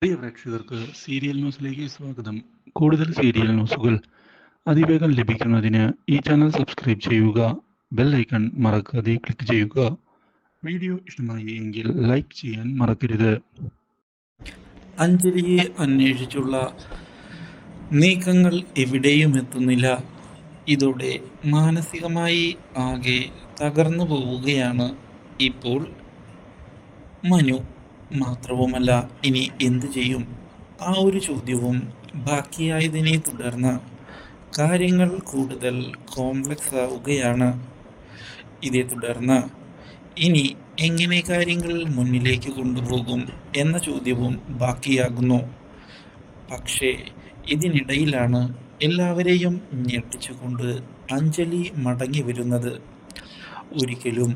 പ്രിയ പ്രേക്ഷകർക്ക് സീരിയൽ ന്യൂസിലേക്ക് സ്വാഗതം. കൂടുതൽ സീരിയൽ ന്യൂസുകൾ അതിവേഗം ലഭിക്കുന്നതിന് ഈ ചാനൽ സബ്സ്ക്രൈബ് ചെയ്യുക. ബെൽ ഐക്കൺ മറക്കാതെ ക്ലിക്ക് ചെയ്യുക. വീഡിയോ ഇഷ്ടമായി എങ്കിൽ ലൈക്ക് ചെയ്യാൻ മറക്കരുത്. അഞ്ജലിയെ അന്വേഷിച്ചുള്ള നീക്കങ്ങൾ എവിടെയും എത്തുന്നില്ല. ഇതോടെ മാനസികമായി ആകെ തകർന്നു പോവുകയാണ് ഇപ്പോൾ മനു. മാത്രവുമല്ല, ഇനി എന്തു ചെയ്യും? ആ ഒരു ചോദ്യവും ബാക്കിയായതിനെ തുടർന്ന് കാര്യങ്ങൾ കൂടുതൽ കോംപ്ലക്സ് ആവുകയാണ്. ഇതേ തുടർന്ന് ഇനി എങ്ങനെ കാര്യങ്ങൾ മുന്നിലേക്ക് കൊണ്ടുപോകും എന്ന ചോദ്യവും ബാക്കിയാകുന്നു. പക്ഷേ ഇതിനിടയിലാണ് എല്ലാവരെയും ഞെട്ടിച്ചുകൊണ്ട് അഞ്ജലി മടങ്ങി വരുന്നത്. ഒരിക്കലും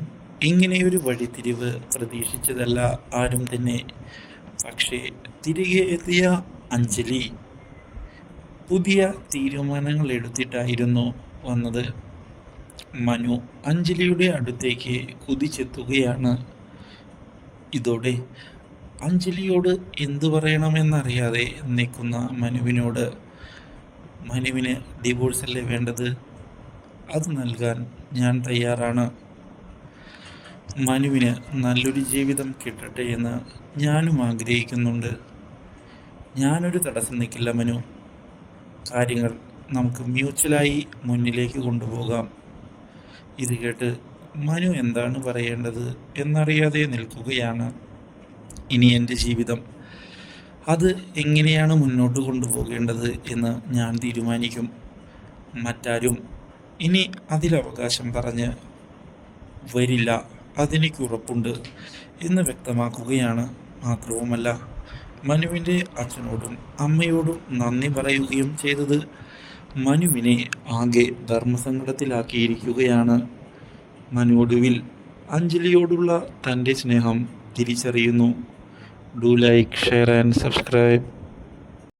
ഇങ്ങനെയൊരു വഴിത്തിരിവ് പ്രതീക്ഷിച്ചതല്ല ആരും തന്നെ. പക്ഷേ തിരികെ എത്തിയ അഞ്ജലി പുതിയ തീരുമാനങ്ങൾ എടുത്തിട്ടായിരുന്നു വന്നത്. മനു അഞ്ജലിയുടെ അടുത്തേക്ക് കുതിച്ചെത്തുകയാണ്. ഇതോടെ അഞ്ജലിയോട് എന്തു പറയണമെന്നറിയാതെ നിൽക്കുന്ന മനുവിന് ഡിവോഴ്സ് അല്ലേ വേണ്ടത്? അത് നൽകാൻ ഞാൻ തയ്യാറാണ്. മനുവിന് നല്ലൊരു ജീവിതം കിട്ടട്ടെ എന്ന് ഞാനും ആഗ്രഹിക്കുന്നുണ്ട്. ഞാനൊരു തടസ്സം നിൽക്കില്ല മനു. കാര്യങ്ങൾ നമുക്ക് മ്യൂച്വലായി മുന്നിലേക്ക് കൊണ്ടുപോകാം. ഇത് കേട്ട് മനു എന്താണ് പറയേണ്ടത് എന്നറിയാതെ നിൽക്കുകയാണ്. ഇനി എൻ്റെ ജീവിതം അത് എങ്ങനെയാണ് മുന്നോട്ട് കൊണ്ടുപോകേണ്ടത് എന്ന് ഞാൻ തീരുമാനിക്കും. മറ്റാരും ഇനി അതിലവകാശം പറഞ്ഞ് വരില്ല, അതെനിക്ക് ഉറപ്പുണ്ട് എന്ന് വ്യക്തമാക്കുകയാണ്. മാത്രവുമല്ല, മനുവിൻ്റെ അച്ഛനോടും അമ്മയോടും നന്ദി പറയുകയും ചെയ്തത് മനുവിനെ ആകെ ധർമ്മസങ്കടത്തിലാക്കിയിരിക്കുകയാണ്. മനു ഒടുവിൽ അഞ്ജലിയോടുള്ള തൻ്റെ സ്നേഹം തിരിച്ചറിയുന്നു. Do like, share and subscribe.